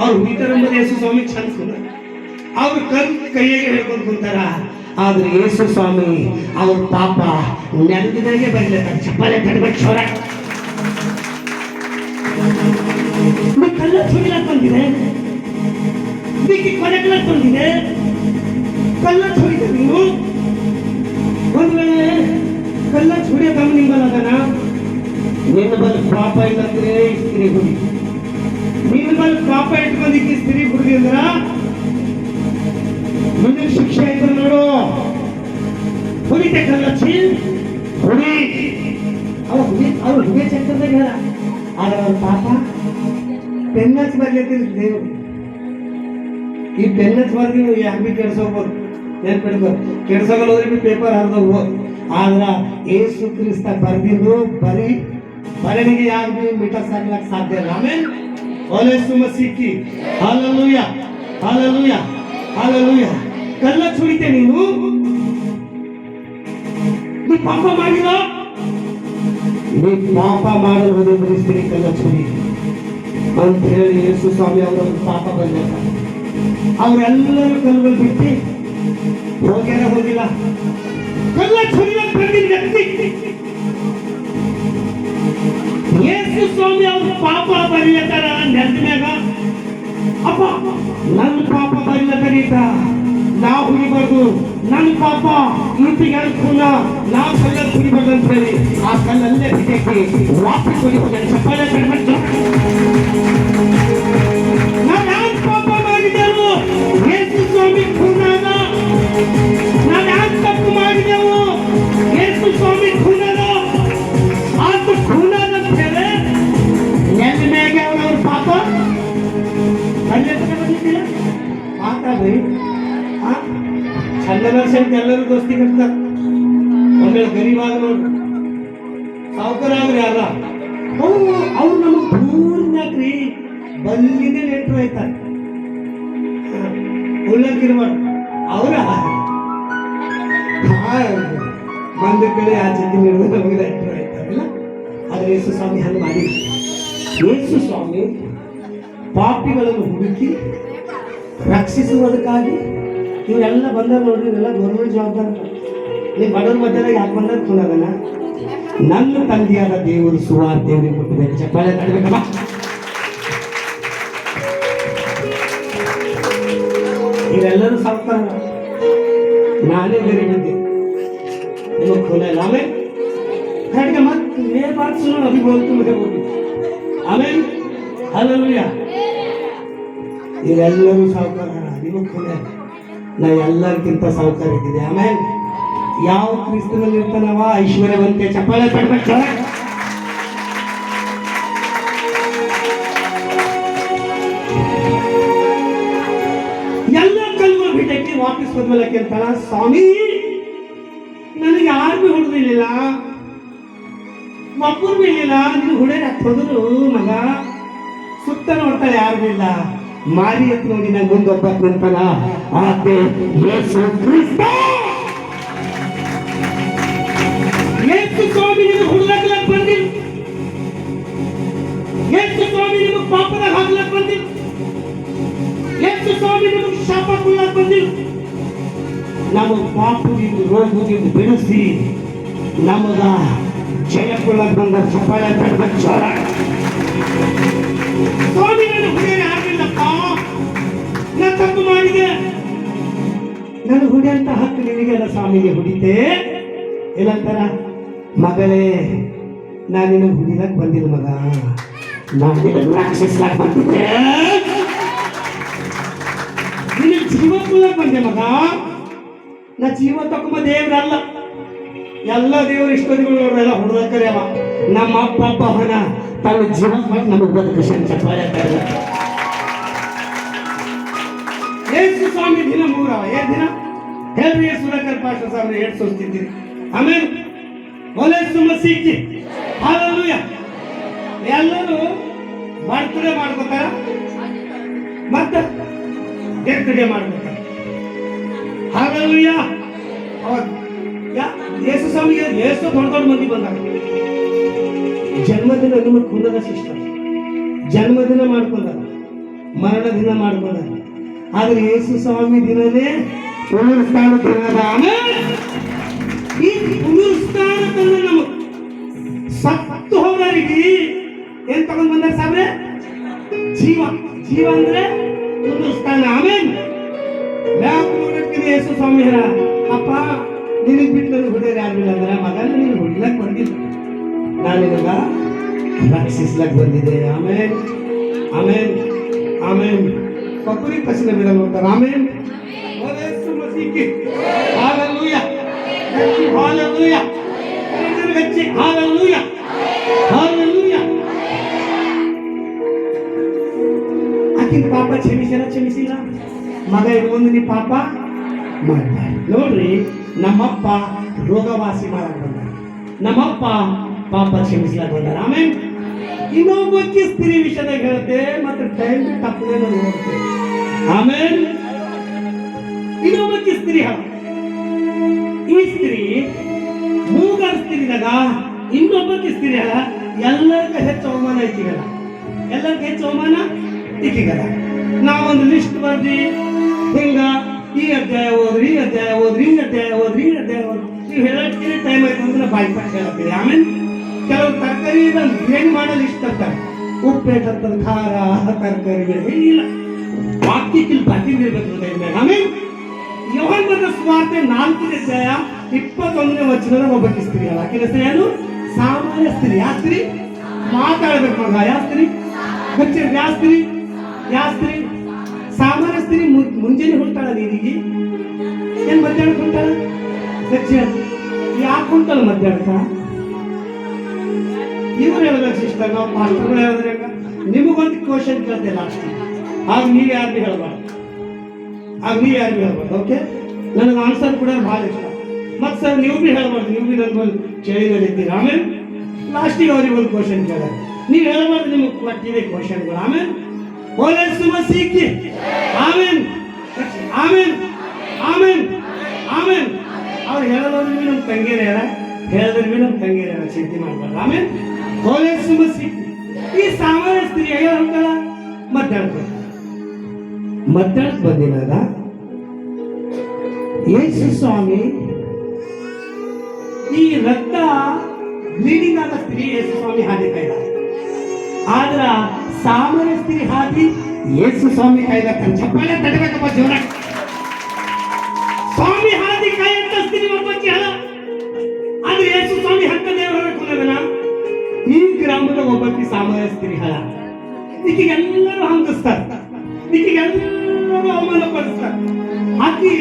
ಅವ್ರು ಹುಡುತಾರೆಂಬುದು ಯೇಸು ಸ್ವಾಮಿ ಚಂದ. ಅವ್ರು ಕೈಯಾಗೆ ಹೇಳ್ಕೊಂಡು ಕುಂತಾರ. ಆದ್ರೆ ಯೇಸು ಸ್ವಾಮಿ ಅವ್ರ ಪಾಪ ನೆಲದಿದಾಗೆ ಬರಲಿಲ್ಲ. ಚಪ್ಪಾಳೆ ತಡಬೇಕು ಚೋರ. ಕಲ್ಲ ಸುಡಿಲಕ್ ಬಂದಿದೆ, ಬಿಕ್ಕಿ ಕೊನೆಗಳಕ್ ಬಂದಿದೆ, ಕಲ್ಲ ಸುಡಿದೆ. ನೀವು ಒಂದ್ ವೇಳೆ ಕಲ್ಲ ಸುಡಿಯ ತಮ್ಮ ನಿಂಬಲ್ಲದನ ನಿನ್ನ ಬಲ್ ಪಾಪ ಇಲ್ಲಂದ್ರೆ ಸ್ತ್ರೀ ಹುಡಿ. ನಿನ್ನ ಬಲ್ ಪಾಪ ಇಟ್ಕೊಂಡಿಕ್ಕೆ ಸ್ತ್ರೀ ಹುಡುಗಿ ಅಂದ್ರ ಮುಂದಿನ ಶಿಕ್ಷೆ ಆಯ್ತು ನೋಡು. ಹುಡಿತೆ ಕಲ್ಲಚ್ಚಿ ಹುಡಿ. ಅವ್ರು ಹುಡಿ ಚಕ್ರದಾಗ ಹೇಳ. ಆದ್ರೆ ಅವ್ರ ಪಾಪ ಪೆನ್ನಚ್ ಬರ್ಲಿತ್ತಿಲ್ಲ ದೇವ್ರು. ಈ ಪೆನ್ನಚ್ ಬರ್ದಿ ನೀವು ಯಾಕೆ ಬಿ ಕೆಡ್ಸೋಗ್ಬೋದು. ನೆನ್ಪಿಡ್ಕೊ, ಕೆಡ್ಸೋಗಲ್ಲ ಹೋದ್ರೆ ಬಿ ಪೇಪರ್ ಹರಿದೋಗ್ಬೋದು. ಆದ್ರ ಏಸು ಕ್ರಿಸ್ತ ಬರ್ದಿದ್ದು ಬರೀ ಬರಣಿಗೆ ಯಾರು ಬಿ ಮಿಟಸ್ ಆಗ್ಲಕ್ ಸಾಧ್ಯ ಇಲ್ಲ. ಆಮೇಲೆ ಓಲೇಸು ಮಸೀಕಿ ಹಾಲೆಲೂಯಾ ಹಾಲೆಲೂಯಾ ಹಾಲೆಲೂಯಾ. ಕಲ್ಲ ಚುಡಿತೆ ನೀನು ಪಾಪ ಮಾಡಿಲ್ಲ, ನೀ ಪಾಪ ಮಾಡಲು ಬರಿಸ್ತೀನಿ ಕಲ್ಲ ಚುರಿ ಅಂತ ಹೇಳಿ ಯೇಸು ಸ್ವಾಮಿ ಅವರ ಪಾಪ ಬಂದ. ಅವರೆಲ್ಲರೂ ಕಲ್ಲುಗಳು ಬಿಟ್ಟು ಹೋಗ್ಯಾರ ಹೋಗಿಲ್ಲ, ಕಲ್ಲ ಚುರಿಯ ಬಂದಿದ್ದ ವ್ಯಕ್ತಿ ಯೇಸು ಸ್ವಾಮಿ ಅವ್ರ ಪಾಪ ಬರೀತಾರ ನೆಲದ ಮ್ಯಾಗ. ಅಪ್ಪ ನನ್ನ ಪಾಪ ಬರೀಲತ್ತರೀತ, ನಾವು ಹುಡಿಬಾರ್ದು, ನನ್ನ ಪಾಪ ಇಂತಿಗೆ ಖೂನ ನಾವು ಕಲ್ಲಲ್ಲಿ ಹುಡಿಬಾರ್ದು ಅಂತ ಹೇಳಿ ಆ ಕಲ್ಲಲ್ಲೇ ಬಿಟ್ಟೇಕಿ ವಾಪಸ್ ಹೊಡಿಬೋದು. ಚಪ್ಪಾಳೆ ಕಡ್ಬಿಟ್ಟು ನಾವು ಯಾವ ಪಾಪ ಮಾಡಿದೆವು ಯೇಸು ಸ್ವಾಮಿ ಖೂನಾಗ, ನಾವು ಯಾವ ತಪ್ಪು ಮಾಡಿದೆವು ಯೇಸು ಸ್ವಾಮಿ ಖೂನಾಗ, ಅದು ಖೂನಾದ ಮೇಲೆ ನೆಲ ಮೇಲೆ ಅವ್ರ ಪಾಪ ಬಂದಿದ್ದಿಲ್ಲ. ಮಾತಾಡ್ರಿ, ಚಂದ ವರ್ಷಕ್ಕೆ ಎಲ್ಲರೂ ದೋಸ್ತಿ ಕಟ್ತಾರೆ. ಒಂದೇಳು ಗರೀಬಾಗ ನೋಡ್ರಿ, ಸಾವುಕಾರ ಆಗ್ರಿ ಅಲ್ಲ ಅವ್ರು ನಮಗ್ ದೂರದಾಕ್ರಿ ಬಲ್ಲಿನೇ ನೆಂಟರು ಆಯ್ತಾರೆ. ಉಳ್ಳಕ್ಕಿರ್ಬಾರ್ದು ಅವರ ಬಂದ ಕಡೆ ಆ ಜೊತೆ ನಮಗೆ ನೆಂಟರು ಆಯ್ತಾರಲ್ಲ. ಆದ್ರೆ ಯೇಸು ಸ್ವಾಮಿ ಹಂಗೆ ಮಾಡಿ, ಯೇಸು ಸ್ವಾಮಿ ಪಾಪಿಗಳನ್ನು ಹುಡುಕಿ ರಕ್ಷಿಸುವುದಕ್ಕಾಗಿ ಇವರೆಲ್ಲ ಬಂದಾಗ ನೋಡ್ರಿ, ಇವರೆಲ್ಲ ಗೌರ್ಮೆಂಟ್ ಜವಾಬ್ದಾರ. ನೀವು ಬಡವ್ರ ಮಧ್ಯದಾಗ ಯಾಕೆ ಬಂದಾಗ ಕೊಡೋದಲ್ಲ, ನನ್ನ ತಂದೆಯಾದ ದೇವರು ಸುವಾರ್ತೆಯವರಿಗೆ ಕೊಟ್ಟಬೇಕು. ಚಪ್ಪಾಳೆ ತಡಬೇಕಲ್ಲ. ಇವರೆಲ್ಲರೂ ಸಾಕ್ತಾರ, ನಾನೇ ಬೇರೆ ಬಂದೆ ನಿಮಗೆ ಖೋಲೆ ಆಮೇಲೆ ಕಡೆಗೆ ಮತ್ತೆ ಮೇಲ್ ಬಾತ್ ಸುಳ್ಳು ಅಭಿ ಬೋಲ್ತು ಮುझे बोली ಆಮೇಲೆ ಹಲ್ಲೆಲೂಯಾ. ಇವರೆಲ್ಲರೂ ಸಾವುಕಾರ, ನಿಮಗೆ ಖೋಲೆ ನಾ ಎಲ್ಲರಿಗಿಂತ ಸಾವುಕಾರ ಇದ್ದಿದೆ. ಆಮೇಲೆ ಯಾವ ಕ್ರಿಸ್ತನಲ್ಲಿ ಇರ್ತಾನವ ಐಶ್ವರ್ಯವಂತೆ. ಚಪ್ಪಾಳೆ ತಡಬೇಕು. ಎಲ್ಲ ಕಲ್ಲು ಬಿಟ್ಟಕ್ಕೆ ವಾಪಸ್ ಬದಲಕ್ಕೆ ಅಂತಾಳ. ಸ್ವಾಮಿ ನನಗೆ ಯಾರು ಭೀ ಹೊಡೆದಿಲ್ಲ, ಒಬ್ಬರು ಭೀ ಇಲ್ಲ, ನೀನು ಹುಡುಗ ಹೋದ್ರು ಮಗ ಸುತ್ತ ನೋಡ್ತಾಳೆ, ಯಾರು ಇಲ್ಲ. ಮಾರಿ ಎತ್ತು ನೋಡಿ ನಂಗೆ ಮುಂದೊಬ್ಬ ನಿಂತಾನ, ಆಕೆ ಯೇಸು ಕ್ರಿಸ್ತ. ಯೇಸು ಸ್ವಾಮಿ ನಿಮಗೆ ಹುಡುಗಾಕ್ಲಕ್ ಬಂದಿಲ್ಲ, ಯೇಸು ಸ್ವಾಮಿ ನಿಮಗೆ ಪಾಪದಾಗ ಹಾಕ್ಲಕ್ ಬಂದಿಲ್ಲ, ಯೇಸು ಸ್ವಾಮಿ ನಿಮಗೆ ಶಾಪ ಕೊಡ್ಲಕ್ ಬಂದಿಲ್ಲ. ನಮ್ಮ ಪಾಪದಿಂದ ರೋಗದಿಂದ ಬಿಡಿಸಿ ನಮಗ ಜಯ ಕೊಡ್ಲಕ್ ಬಂದ. ಚಪ್ಪಾಳೆ ತಡಬೇಕು. ಸ್ವಾಮಿ ನನ್ನ ಹುಡುಗನೇ ಆಗಿಲ್ಲಪ್ಪ, ನಾನು ತಪ್ಪು ಮಾಡಿದೆ, ನನ್ನ ಹುಡಿ ಅಂತ ಹಕ್ಕು ನಿನಗೆಲ್ಲ ಸ್ವಾಮಿಗೆ ಹುಡಿತೆ ಏನಂತಾರ. ಮಗಳೇ ನಾನು ನಿನಗೆ ಹುಡಿಲಕ್ ಬಂದಿಲ್ಲ ಮಗ, ನಾನು ರಕ್ಷಿಸ್ಲಾಕ್ ಬಂದಿದ್ದೆ, ನಿನಗೆ ಜೀವ ಕೊಡ್ಲಕ್ ಬಂದೆ ಮಗ. ನಾ ಜೀವ ತಕೊಂಬ ದೇವ್ರಲ್ಲ, ಎಲ್ಲ ದೇವ್ರ ಇಷ್ಟದಿಗಳು ನೋಡ್ರೆಲ್ಲ ಹುಡುಗಕ್ಕರೆ ಅವ. ನಮ್ಮ ಅಪ್ಪ ಅಪ್ಪ ಹಣ ತನ್ನ ಜೀವ ನಮಗೆ ಬದುಕಿಸಿ. ಚಪ್ಪಾಳೆ ಯೇಸು ಸ್ವಾಮಿ ದಿನ ಮೂರವ. ಏ ದಿನ ಹೇಳ್ರಿ, ಸುರಕರ್ ಪಾಶ ಸಾವಿರ 8 ಸೋಸ್ತಿದ್ದೀರಿ. ಆಮೇಲೆ ಒಲೆಸು ಮಸೀಕಿ ಹಾಲೆಲೂಯಾ. ಎಲ್ಲರೂ ಬರ್ತ್ಡೇ ಮಾಡ್ಕೋತಾರ, ಮತ್ತೆ ಡೆತ್ ಡೇ ಮಾಡ್ಕೋತಾರ. ಹಾಲೆಲೂಯಾ. ಯೇಸು ಸ್ವಾಮಿಗೆ ಎಷ್ಟು ದೊಡ್ಡ ದೊಡ್ಡ ಮಂದಿ ಬಂದಾಗ ಜನ್ಮದಿನ ನಿಮಗೆ ಕುಂದದ ಸಿಸ್ಟಮ್, ಜನ್ಮದಿನ ಮಾಡ್ಕೊಂಡಾರ, ಮರಣ ದಿನ ಮಾಡ್ಕೊಂಡಾರ. ಆದ್ರೆ ಯೇಸು ಸ್ವಾಮಿ ದಿನನೇ ಪುನರುತ್ಥಾನ ದಿನದ. ಈ ಪುನರುತ್ಥಾನ ತಂದ್ರೆ ನಮಗೆ ಸತ್ತು ಹೋದವರಿಗೆ ಏನ್ ತಗೊಂಡ್ ಬಂದಾರ ಸಾಬ್ರೆ? ಜೀವ. ಜೀವ ಅಂದ್ರೆ ಪುನರುತ್ಥಾನ. ಆಮೇಲೆ ಯೇಸು ಸ್ವಾಮಿ ಹೇಳ, ಅಪ್ಪ ನಿನಗೆ ಬಿಟ್ಟು ನನಗೆ ಹುಡಿಯೋರು ಯಾರಿಲ್ಲ ಅಂದ್ರೆ ಮಗನ ನೀನು ಹುಡಿಲಕ್ ಬಂದಿಲ್ಲ, ನಾನು ನಿನಗ ರಕ್ಷಿಸ್ಲಕ್ ಬಂದಿದೆ. ಆಮೇಲೆ ಆಮೇಲೆ ಆಮೇಲೆ ಪಕ್ಕುರಿ ಪಸಿನ ಬಿಡ ನೋಡ್ತಾರೆ. ಆಮೇಲೆ ಯೇಸು ಮಸೀಕಿ ಹಾಲೆಲೂಯಾ. ಹಾಲೆಲೂಯಾ. ಗಚ್ಚಿ ಹಾಲೆಲೂಯಾ. ಹಾಲೆಲೂಯಾ. ಆಕಿನ ಪಾಪ ಕ್ಷಮಿಸಿಲ್ಲ ಮಗ, ಇರುವಂದು ನೀ ಪಾಪ ಮಾಡಬಾರ್ದು. ನೋಡ್ರಿ, ನಮ್ಮಪ್ಪ ರೋಗವಾಸಿ ಮಾಡಕ್ ಬಂದ, ನಮ್ಮಪ್ಪ ಪಾಪ ಕ್ಷಮಿಸ್ಲಾಕ್ ಬಂದಾರ. ಆಮೇಲೆ ಇನ್ನೊಬ್ಬಕ್ಕೆ ಸ್ತ್ರೀ ವಿಷಯದಾಗ ಹೇಳುತ್ತೆ, ಮತ್ತೆ ಟೈಮ್ ತಪ್ಪದೆ ನೋಡುತ್ತೆ. ಆಮೇಲೆ ಇನ್ನೊಬ್ಬಕ್ಕೆ ಸ್ತ್ರೀ ಹೇಳ, ಈ ಸ್ತ್ರೀ ಮೂಗರ್ಸ್ತೀರಿದಾಗ ಇನ್ನೊಬ್ಬಕ್ಕೆ ಸ್ತ್ರೀಯಲ್ಲ ಎಲ್ಲರಿಗೂ ಹೆಚ್ಚು ಅವಮಾನ ಇಕ್ಕಿಗಲ್ಲ, ಎಲ್ಲರಿಗೂ ಹೆಚ್ಚು ಅವಮಾನ ಇಕ್ಕಿಗಲ್ಲ. ನಾವೊಂದು ಲಿಸ್ಟ್ ಬರ್ದಿ ಹಿಂಗ ಈ ಅಧ್ಯಾಯ ಹೋದ್ರಿ, ಈ ಅಧ್ಯಾಯ ಹೋದ್ರಿ, ಈ ಅಧ್ಯಾಯ ಹೋದ್ರಿ, ಈ ಅಧ್ಯಾಯ ಹೋದ್ರಿ, ನೀವು ಹೇಳೋಕ್ಕೆ ಟೈಮ್ ಆಯ್ತು ಅಂದ್ರೆ ಬಾಯ್ಪಾಟ್ ಹೇಳತ್ತೀರಿ. ಆಮೇಲೆ ಕೆಲವು ತರಕಾರಿ ಏನು ಮಾಡಲು ಇಷ್ಟ ಇರ್ತಾರೆ, ಉಪ್ಪೇಟದ ಖಾರ ತರಕಾರಿ ಇಲ್ಲ ವಾಕ್ಯಕ್ಕೆ ಬರ್ತಿರ್ಬೇಕು. ಆಮೇಲೆ ಯೋಹಾನನ ಸುವಾರ್ತೆ 4ನೇ ಅಧ್ಯಾಯ 21ನೇ ವಚನದ ಒಬ್ಬಕ್ಕೆ ಸ್ತ್ರೀ ಅಲ್ಲ, ಆಕಿನ ಹೆಸರು ಏನು? ಸಾಮಾನ್ಯ ಸ್ತ್ರೀ. ಯಾವ ಸ್ತ್ರೀ? ಮಾತಾಡ್ಬೇಕು ಮಗ. ಯಾವ ಸ್ತ್ರೀ? ಹಚ್ಚಿರ್ ಯಾವ ಸ್ತ್ರೀ? ಯಾವ ಸ್ತ್ರೀ? ಸಾಮಾನ್ಯ ಸ್ತ್ರೀ ಮುಂಜಾನೆ ಹೊಂಟಾಳ ನೀರಿಗೆ, ಏನ್ ಮಧ್ಯಾಹ್ನಕ್ಕೆ ಹೊಂಟಾಳ? ಹಚ್ಚ ಯಾಕೆ ಹೊಂಟಾಳ ಮಧ್ಯಾಹ್ನಕ್ಕ? ಇವ್ರು ಹೇಳ್ಬೇಕು ಸಿಸ್ಟರ್, ನಾವು ಮಾಸ್ಟರ್ಗಳು ಹೇಳಿದ್ರೆ ನಿಮಗೊಂದು ಕ್ವಶನ್ ಕೇಳ್ತೇವೆ ಲಾಸ್ಟ್, ಆಗ ನೀವು ಯಾರು ಹೇಳ್ಬಾರ್ದು, ಆಗ ನೀವು ಯಾರು ಹೇಳ್ಬಾರ್ದು. ಓಕೆ, ನನಗೆ ಆನ್ಸರ್ ಕೂಡ ಭಾಳ ಇಷ್ಟ. ಮತ್ತೆ ಸರ್ ನೀವು ಭೀ ಹೇಳ್ಬಾರ್ದು, ನೀವು ಭೀ ನನ್ನ ಬಂದು ಚಳಿಗಳಿದ್ದೀರಿ. ಆಮೇಲೆ ಲಾಸ್ಟಿಗೆ ಅವ್ರಿಗೆ ಒಂದು ಕ್ವಶನ್ ಕೇಳೋದು, ನೀವು ಹೇಳ್ಬಾರ್ದು ನಿಮಗೆ ಕೊಟ್ಟಿದೆ ಕ್ವಶನ್ಗಳು. ಆಮೇಲೆ ಓಲೈಸು ಮಸೀಕಿ. ಆಮೇನ್ ಆಮೇನ್ ಆಮೇನ್ ಆಮೇನ್. ಅವ್ರು ಹೇಳೋದ್ರಿ ಭೀ ನಮ್ಮ ತಂಗಿಯರು ಹೇಳಿದ್ರೆ ಭೀ ನಮ್ಮ ತಂಗಿಯರು ಚಿಂತೆ ಮಾಡ್ಬಾರ್ದು. ಆಮೇಲೆ ಓಲೈಸು ಮಸೀಕಿ. ಈ ಸಾಮಾನ್ಯ ಸ್ತ್ರೀ ಹೇಳ ಹೊಂಟಾಳ ಮಧ್ಯಾಹ್ನಕ್ಕೆ ಬಂದಿನಾಗ ಯೇಸು ಸ್ವಾಮಿ ಈ ರಕ್ತ ಬ್ಲೀಡಿಂಗ್ ಆದ ಸ್ತ್ರೀ ಯೇಸು ಸ್ವಾಮಿ ಹಾದಿ ಕೈಲ, ಆದ್ರ ಸಾಮಾನ್ಯ ಸ್ತ್ರೀ ಹಾದಿ ಯೇಸು ಸ್ವಾಮಿ ಕೈಲ. ಚಪ್ಪಾಳೆ ತಡಬೇಕಪ್ಪ ಜೋರ. ಸ್ವಾಮಿ ಹಾದಿ ಕೈ ಅಂತ ಸ್ತ್ರೀ ಒಬ್ಬಕ್ಕೆ ಅಲ್ಲ, ಆದ್ರೆ ಯೇಸು ಸ್ವಾಮಿ ಹತ್ತ ದೇವರ ಕುಲದನ. ಈ ಗ್ರಾಮದ ಒಬ್ಬಕ್ಕೆ ಸಾಮಾನ್ಯ ಸ್ತ್ರೀ ಹಳ, ಈಕೆಗೆಲ್ಲರೂ ಹಂಗಿಸ್ತಾರೆ, ಈಕೆಗೆಲ್ಲರೂ ಅವಮಾನ ಪಡಿಸ್ತಾರೆ. ಆಕಿ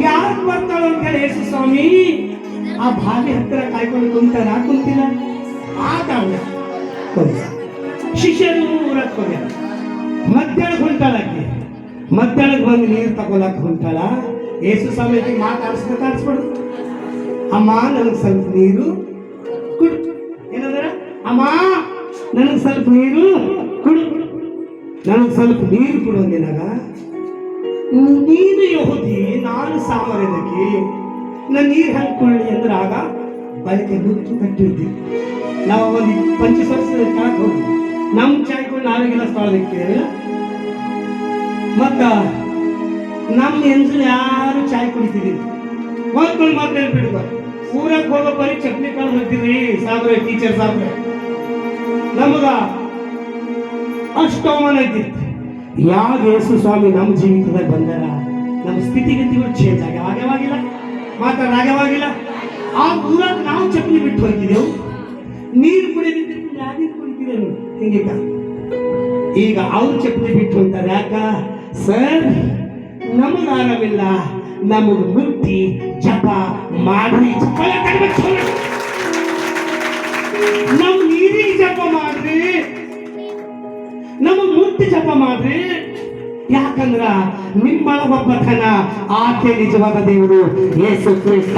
ಯಾರು ಬರ್ತಾಳ ಅಂತ ಹೇಳಿ ಯೇಸು ಸ್ವಾಮಿ ಆ ಬಾವಿ ಹತ್ತಿರ ಕಾಯ್ಕೊಂಡು ಕುಂತಾರ, ಕುಂತಿಲ್ಲ ಶಿಷ್ಯರು ಊರಕ್ಕೆ ಹೋಗ್ಯಾರ. ಮಧ್ಯಾಹ್ನಕ್ಕೆ ಹೊಂಟಾಳ ಆಕಿ, ಮಧ್ಯಾಹ್ನಕ್ಕೆ ಬಂದು ನೀರು ತಗೊಳಕ್ ಹೊಂಟಾಳ. ಯೇಸು ಸ್ವಾಮಿ ಮಾತಾಡಿಸ್ಬಿಡು, ಅಮ್ಮ ನನಗೆ ಸ್ವಲ್ಪ ನೀರು ಕುಡು. ಏನಂದ್ರ, ಅಮ್ಮ ನನಗೆ ಸ್ವಲ್ಪ ನೀರು ಕುಡು, ನನಗೆ ಸ್ವಲ್ಪ ನೀರು ಕೊಡು ಅಂದಿನಾಗ, ನೀನು ಯಹೂದಿ ನಾನು ಸಾಮಾನ್ಯದಕ್ಕೆ ನಾನು ನೀರು ಹೆಂಗೆ ಕೊಳ್ಳಿ ಅಂದ್ರೆ ಆಗ ಬಳಿಕೆ ನುಗ್ಗಿ ಕಟ್ಟಿದ್ವಿ. ನಾವು ಒಂದು 25 ವರ್ಷದ ಕಾಲಕ್ಕೆ ಹೋಗಿ ನಮ್ಮ ಚಾಯ್ಕೊಂಡು ನಾವೆಲ್ಲ ಸ್ಥಳದಿಕ್ಕೇವೆ. ಮತ್ತ ನಮ್ಮ ಹೆಂಗಸರು ಯಾರು ಚಾಯ್ ಕುಡಿತಿದ್ದೀವಿ ಓದ್ಕೊಂಡು ಮಾತ್ರ ಹೇಳ್ಬಿಡುವ. ಊರಕ್ಕೆ ಹೋಗೋ ಬರೀ ಚಟ್ನಿ ಕಾಳು ಹೋಗ್ತೀವಿ ಸಾಬ್ರೆ, ಟೀಚರ್ ಸಾಬ್ರೆ. ನಮಗ ಅಷ್ಟು ಅವಮಾನ ಐತಿತ್ತು. ಯಾವ ಯೇಸು ಸ್ವಾಮಿ ನಮ್ಮ ಜೀವಿತದಾಗ ಬಂದಾರ, ನಮ್ಮ ಸ್ಥಿತಿಗತಿಗಳು ಚೇಂಜ್ ಆಗ್ಯಾವಾಗಿಲ್ಲ, ಮಾತಾಡಾಗ್ಯವಾಗಿಲ್ಲ. ಆ ಊರಾಗ ನಾವು ಚಪ್ಪಲಿ ಬಿಟ್ಟು ಹೋಗ್ತಿದ್ದೆವು, ನೀರು ಕುಡಿದಿದ್ದು ನೀರು ಕುಡಿತಿದ್ದೇವೆ ಹಿಂಗಿಕ. ಈಗ ಅವ್ರು ಚಪ್ಪಲಿ ಬಿಟ್ಟು ಹೋಗ್ತಾರೆ. ಯಾಕ ಸರ್? ನಮಗ ಆರಾಮಿಲ್ಲ, ನಮಗ್ ಮುಕ್ತಿ ಜಪ ಮಾಡಿ ನಮ್ ನೀರಿಗೆ ಜಪ ಮಾಡ್ರಿ, ನಮಗ್ ಮುಕ್ತಿ ಜಪ ಮಾಡ್ರಿ. ಯಾಕಂದ್ರ ನಿಮ್ಮೊಳಗೊಬ್ಬತನ ಆಕೆ ನಿಜವಾದ ದೇವರು ಯೇಸು ಕ್ರಿಸ್ತ.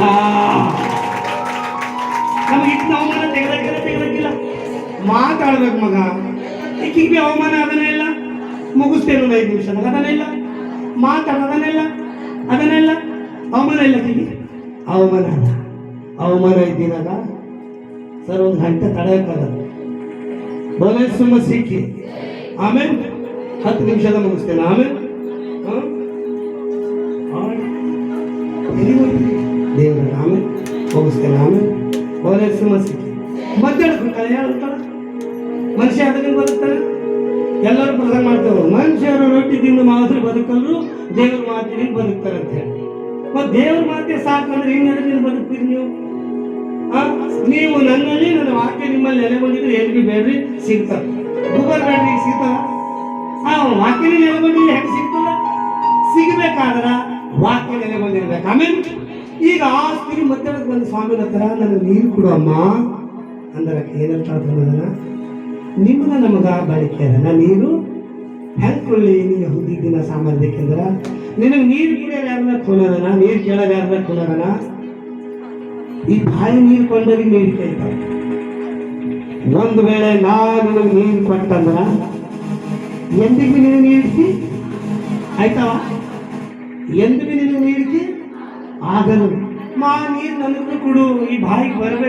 ನಮಗೆ ಇಟ್ಟು ಅವಮಾನ ತೆಗೆದಕ್ಕಿಲ್ಲ, ಮಾತಾಡ್ಬೇಕು ಮಗ. ಈಕಿಗೆ ಅವಮಾನ ಅದನ್ನೇ ಇಲ್ಲ, ಮುಗಿಸ್ತೇನೆ 5 ನಿಮಿಷ ಅದನ್ನೇ ಇಲ್ಲ, ಮಾತಾಡೋದನ್ನೆಲ್ಲ ಅದನ್ನೆಲ್ಲ ಅವಮಾನ ಇಲ್ಲ. ಕಿಗಿ ಅವಮಾನ ಇದ್ದೀನಾಗ ಸರ್ ಒಂದು ಗಂಟೆ ತಡೆಯಕ್ಕಾಗಲ್ಲ. ಬೋಲೆ ಸುಮ್ಮ ಸಿಕ್ಕಿ ಆಮೇಲೆ 10 ನಿಮಿಷದ ಮುಗಿಸ್ತೇನೆ. ಆಮೇಲೆ ದೇವ್ರ ಆಮೇಲೆ ಮುಗಿಸ್ತೇನೆ. ಆಮೇಲೆ ಬೋಲೆ ಸುಮ್ಮ ಸಿಕ್ಕಿ ಮಧ್ಯಾಹ್ನ ಹೇಳ್ತಾಳೆ ಮನುಷ್ಯ ಅದಕ್ಕೆ ಬದುಕ್ತಾನೆ. ಎಲ್ಲರೂ ಪ್ರಧಾನ ಮಾಡ್ತೇವೆ, ಮನುಷ್ಯರು ರೊಟ್ಟಿ ತಿಂದು ಮಾತ್ರ ಬದುಕಲ್ರು, ದೇವ್ರ ಮಾತಿನ ಬದುಕ್ತಾರೆ ಅಂತ ಹೇಳಿ. ಮತ್ತೆ ದೇವ್ರ ಮಾತೆ ಸಾಕಂದ್ರೆ ಹಿಂಗೆ ಬದುಕ್ತೀರಿ ನೀವು? ನೀವು ನನ್ನಲ್ಲಿ ನನ್ನ ವಾಕ್ಯ ನಿಮ್ಮಲ್ಲಿ ನೆಲೆಗೊಂಡಿದ್ರೆ ಎಲ್ಲಿ ಬೇಡ್ರಿ ಸಿಗ್ತಾರೆ. ಗೂಗಲ್ ಬೇಡ್ರಿ ಸಿಗ್ತದ? ಆ ವಾಕ್ಯ ನೆಲೆಗೊಂಡಿದ್ರೆ ಹೆಂಗೆ ಸಿಗ್ತದ? ಸಿಗ್ಬೇಕಾದ್ರ ವಾಕ್ಯ ನೆಲೆಗೊಂಡಿರ್ಬೇಕು. ಆಮೇಲೆ ಈಗ ಆ ಸ್ತ್ರೀ ಮತ್ತೆ ಬಂದು ಸ್ವಾಮಿ ಹತ್ರ ನನಗೆ ನೀರು ಕೊಡುವಮ್ಮ ಅಂದ್ರೆ ಏನಂತ ಅದನ್ನ ನಿಮ್ಮನ್ನ ನಮಗ ಬಾಳಿಕೆ ಅದ, ನಾ ನೀರು ಹೆಂಗೆ ಕೊಳ್ಳಿ ನೀವು ಹುದ್ದಿದ್ದಿನ ಸಾಮರ್ಥ್ಯಕ್ಕೆಂದ್ರ ನಿನಗೆ ನೀರು ಕುಡಿಯೋದು ಯಾರನ್ನ ಕೊಡೋದನ, ನೀರು ಕೇಳೋದು ಯಾರನ್ನ ಕೊಡೋದನ? ಈ ಬಾಯಿ ನೀರು ಕೊಂಡೋಗಿ ನೀರು ಕೇಳ್ತಾರೆ. ಒಂದು ವೇಳೆ ನಾನು ನೀರು ಕೊಟ್ಟಂದ್ರ ಎಂದಿಗೂ ನೀನು ನೀಡಿಸಿ ಆಯ್ತವ, ಎಂದು ನೀನು ನೀಡಿಸಿ ಆಗಲು ಮಾ ನೀರು ನನಗೂ ಕೊಡು ಈ ಬಾಯಿಗೆ ಬರಬೇಕು